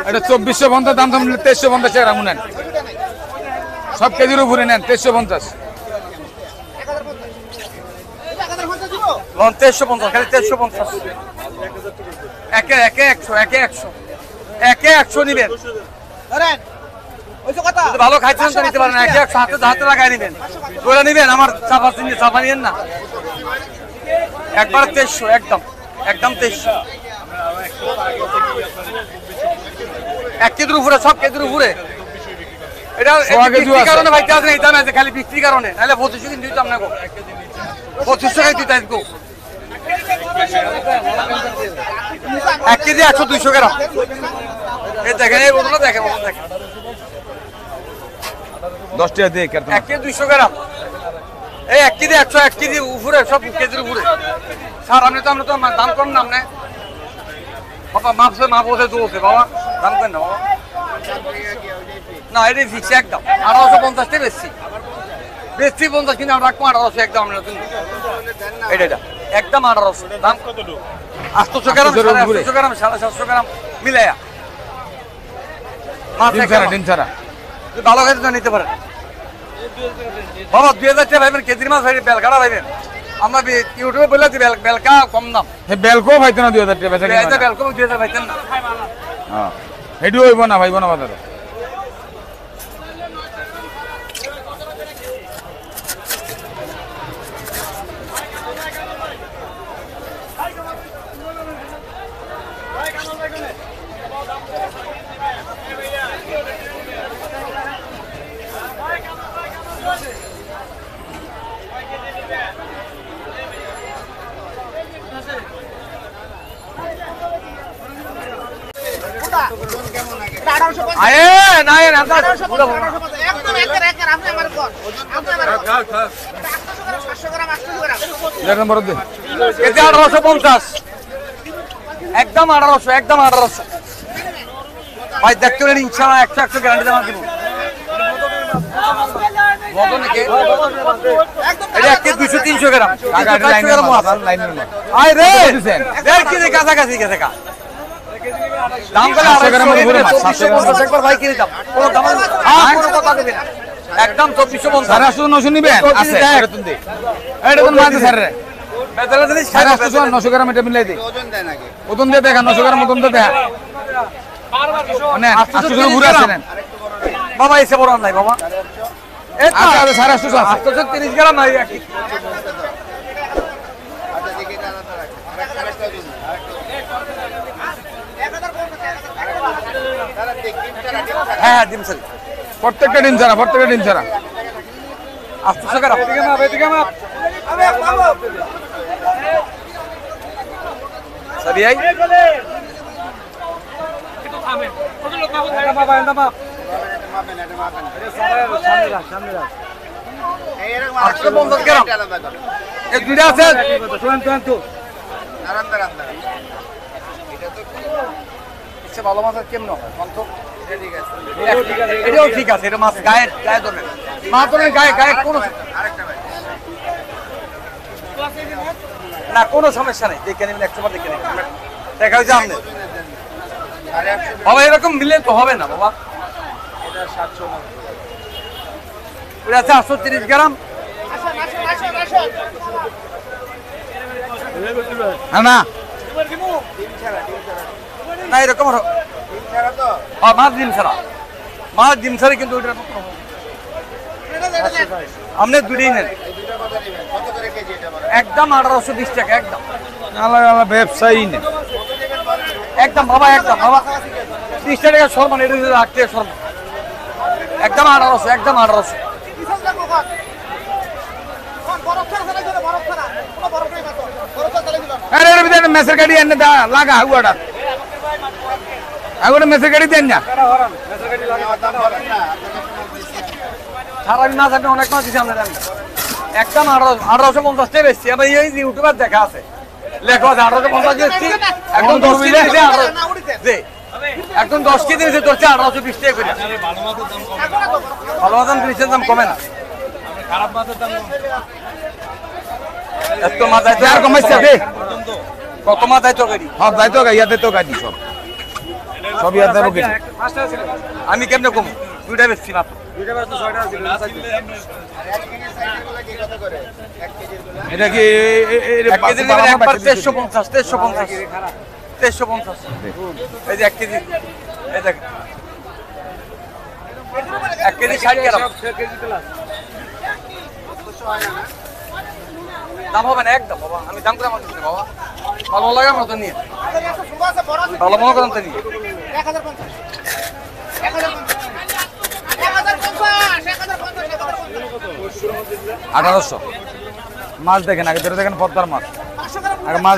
এটা 2450 দাম দাম 2350 টাকা রাখুন নেন সব কেজির উপরে নেন 2350 2350 খালি 2350 একে 100 নিবেন ধরেন ওইসব কথা ভালো খাইছেন তো নিতে পারেন একে 100 হাতে লাগাই নিবেন কইরা নিবেন আমার চাপা নিয়েন না একবার 2300 একদম 2300 এক কেজির উপরে সব কেজির উপরে এটা বিক্রির কারণে ভাইতে আছে এই দামে আছে খালি বিক্রির কারণে নাহলে 2500 কিন্তু দিতাম না গো 2500 টাকা দিতাম গো 1 কেজি 100-200 গ্রাম এই দেখেন এই বোতলটা দেখেন 10 টাকা দিয়ে কাটতে 1 কেজি 200 গ্রাম এই 1 কেজি 100 1 কেজি উপরে সব কেজির উপরে স্যার আমরা তো দাম কম না আপনি বাবা মাপ হতে দোছে বাবা দাম করেন না বাবা না এটা ফিক্স একদম 1850 টাকা বেশি 50 কিন্তু আমরা রাখবো 1800 একদম আমরা এটা একদম 1800 দাম কত 800 গ্রাম 800 গ্রাম 750 গ্রাম মিলায়া দিন ছাড়া ভালো খাইতে তো নিতে পারেন বাবা 2000 টাকা ভাইবেন কেজির মাছ ভাইবেন বেলকাটা ভাইবেন আমরা ইউটিউবে বলে দিই বেলকা কম দাম বেলকো ভাইতো না 2000 টাকা বেচা কিনা বেলকো 2000 ভাইতেন না হ্যাঁ হেডু হইব না ভাইব না বাজারে একদম 1800 ভাই দেখতে পেলেন ইনশাআল্লাহ 100 গ্যারান্টি দেওয়া দিব এটা 200-300 গ্রাম কাছাকাছি গেছে দাম করে 750 ভাই কিনে দাম কোনো দাম কোনো কথা দেবে না একদম 2450 900 নিবেন আছে এটা তো মাঝে স্যার রে বেতলা জিনিস 900 গ্রাম এটা মিলাই দেই ওজন দেন আগে ওজন দিয়ে দেখা 900 গ্রাম ওজন দিয়ে দেখা মানে 800 ঘুরে আসেন বাবা এসে বড় নাই বাবা এটা 850 আছে 830 গ্রাম নাই কি হ্যাঁ ডিম স্যার প্রত্যেকটা ডিম ছাড়া 800 গ্রাম এদিকে মাপ সবই আই একটু থামেন কত লোক মাপ থাকে বাবা এন্ড মাপ সামনে রাখ এই এরকম 850 গ্রাম এই দুইটা আছে শুনেন তো নারান্দার এটা তো ইচ্ছে ভালো মাছ কেমন হয় কত এটাও ঠিক আছে এটা মাছ গায়ে ধরে মাছ ধরে গায়ে কোনো আরেকটা ভাই না কোনো সমস্যা নেই দেখে নেবেন 100 বার দেখে নেবেন দেখা হয়েছে আপনি বাবা এরকম মিলে তো হবে না বাবা এটা 700 এটা আছে 830 গ্রাম না না এরকম মাছ ডিম ছাড়া কিন্তু ওইটার আপনি দুটোই নেন একদম 1820 টাকা একদম ব্যবসায়ী নেই একদম বাবা 30 টাকা সরমান এটা রাখতে সরমান একদম 1800 একদম 1800 আরে এর ভিতরে মেসের গাড়ি এনে দা লাগা হুয়াটা আগুনে মেসের গাড়ি দেন না সারাদিন না থাকলে অনেক মাছ দিচ্ছি আমরা একদম 1850 টাকা বেশি আবার এই ইউটিউবার দেখা আছে লেখা আছে 1850 দিচ্ছি একদম 10 কেজি দিতে একদম 10 কেজি দিতে তোর 1820 টাকা করে ভালো মাছের দাম কমে না খারাপ মাছের দাম এত মাছ আছে আর কমাইছে কত মাছ যাইতো গাড়ি সব যাইতো ইয়াতে তো গাড়ি সব সব ইয়াতে কেজি আমি কেমনে কম দুইটা বেশি মাত্র এটা কি এক কেজি নেবেন একবার 1350 1350 এই যে 1 কেজি এই দেখ 1 কেজি 60 গ্রাম দাম হবে না একদম বাবা আমি দাম করে মারতেছি বাবা ভালো লাগে মতো নিয়ে ভালো মনে করেন তো নিয়ে 1800 মাছ দেখেন আগে ধরে দেখেন পদ্মার মাছ আগে মাছ